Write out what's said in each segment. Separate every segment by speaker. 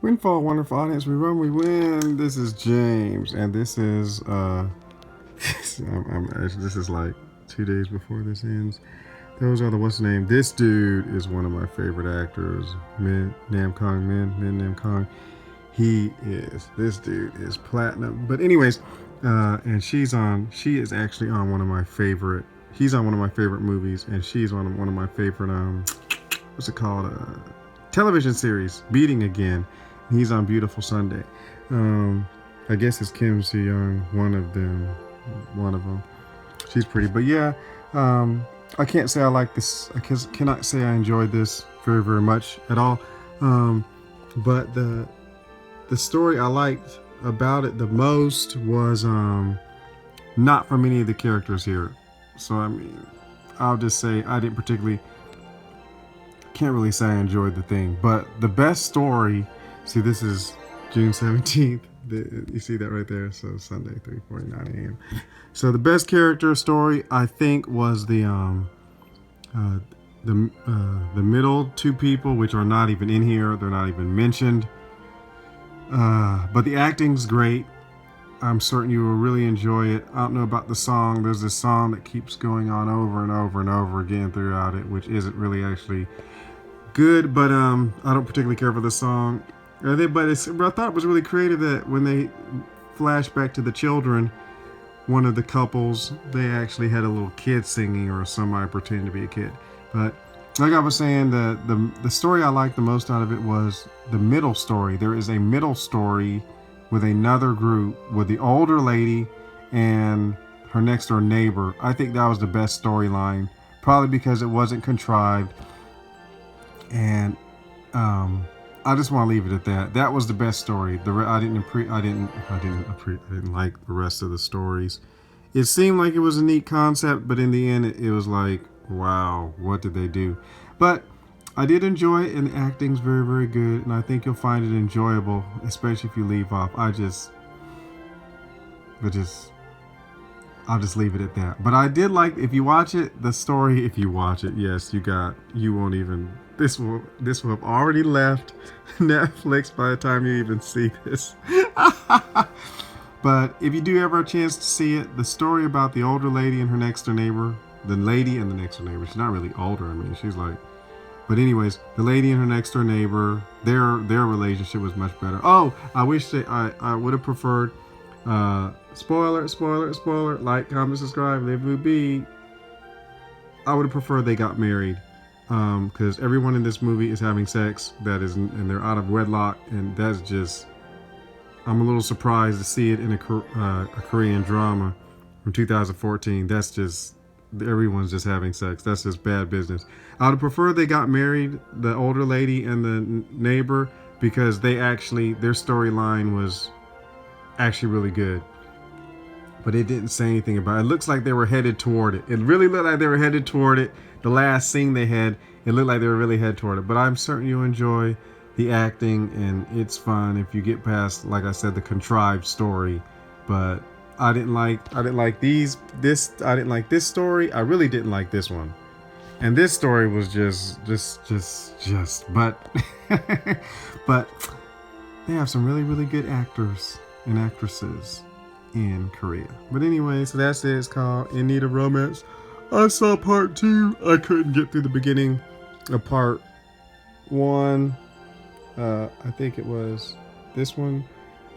Speaker 1: Windfall, wonderful audience. We run, we win. This is James, and this is this is like 2 days before this ends. Those are the what's the name? This dude is one of my favorite actors. Min Nam Kong, Min Nam Kong. This dude is platinum. But anyways, and she is actually on one of my favorite. He's on one of my favorite movies, and she's on one of my favorite what's it called? Television series, Beating Again. He's on Beautiful Sunday. I guess it's Kim So Young, one of them. She's pretty, but yeah, I can't say I like this. I cannot say I enjoyed this very, very much at all. But the story I liked about it the most was not from any of the characters here. So I mean, I'll just say I didn't particularly. Can't really say I enjoyed the thing, but the best story. See, this is June 17th. You see that right there? So Sunday, 3:49 a.m. So the best character story I think was the middle two people, which are not even in here. They're not even mentioned. But the acting's great. I'm certain you will really enjoy it. I don't know about the song. There's this song that keeps going on over and over and over again throughout it, which isn't really actually good, but I don't particularly care for the song. But I thought it was really creative that when they flash back to the children, one of the couples, they actually had a little kid singing or somebody pretending to be a kid. But like I was saying, the story I liked the most out of it was the middle story. There is a middle story with another group with the older lady and her next door neighbor. I think that was the best storyline, probably because it wasn't contrived. And I just want to leave it at that. That was the best story. I didn't like the rest of the stories. It seemed like it was a neat concept, but in the end, it was like, wow, what did they do? But I did enjoy it, and the acting's very, very good, and I think you'll find it enjoyable, especially if you leave off. I'll just leave it at that. But I did like, if you watch it, the story. If you watch it, yes, you won't even. This will have already left Netflix by the time you even see this. But if you do ever have a chance to see it, the story about the older lady and her next door neighbor, the lady and the next door neighbor, she's not really older. I mean, she's like, but anyways, the lady and her next door neighbor, their relationship was much better. Oh, I wish that I would have preferred. Spoiler. Like, comment, subscribe. Live will be. I would have preferred they got married. Because everyone in this movie is having sex, and they're out of wedlock, and that's just, I'm a little surprised to see it in a Korean drama from 2014. That's just, everyone's just having sex. That's just bad business. I would have preferred they got married, the older lady and the neighbor, because their storyline was actually really good. But it didn't say anything about it. It looks like they were headed toward it. It really looked like they were headed toward it. The last scene they had, it looked like they were really headed toward it. But I'm certain you'll enjoy the acting, and it's fun if you get past, like I said, the contrived story. But I didn't like this story. I really didn't like this one. And this story was just but but they have some really, really good actors and actresses in Korea. But anyway, so that's it. It's called In Need of Romance. I saw part 2. I couldn't get through the beginning of part 1. I think it was this one.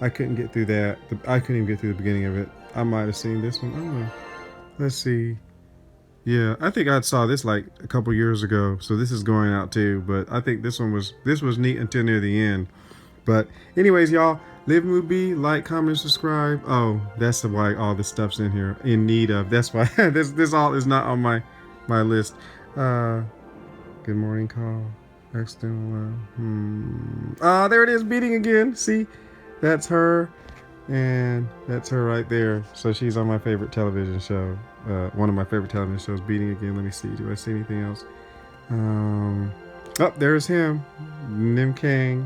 Speaker 1: I couldn't get through that. I couldn't even get through the beginning of it. I might have seen this one. I don't know. Let's see. Yeah, I think I saw this like a couple years ago. So this is going out too. But I think this was neat until near the end. But anyways, y'all, live movie, like, comment, subscribe. Oh, that's why all this stuff's in here. In need of. That's why this all is not on my list. Good morning call. External. There it is, Beating Again. See, that's her, and that's her right there. So she's on my favorite television show. One of my favorite television shows, Beating Again. Let me see. Do I see anything else? Oh, there's him. Nim Kang.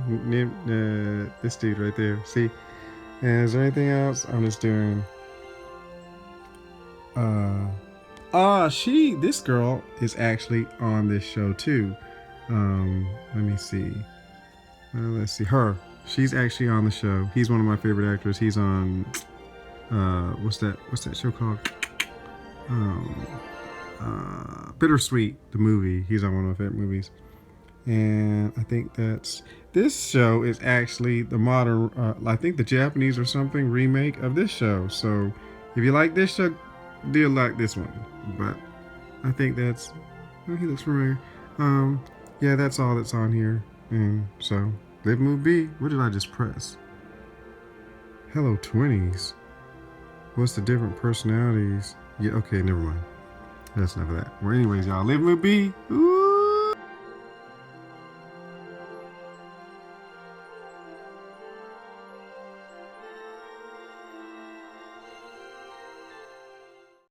Speaker 1: This dude right there. See? And is there anything else? I'm just doing. This girl is actually on this show too. Let me see. Let's see her. She's actually on the show. He's one of my favorite actors. He's on what's that show called? Bittersweet, the movie. He's on one of my favorite movies. And I think this show is actually the modern, I think the Japanese or something remake of this show. So if you like this show, you'll like this one. But I think he looks familiar. Yeah, that's all that's on here. And so, Live Move Be. What did I just press? Hello 20s. What's the different personalities? Yeah, okay, never mind. That's enough of that. Well, anyways, y'all, Live Move Be. Ooh.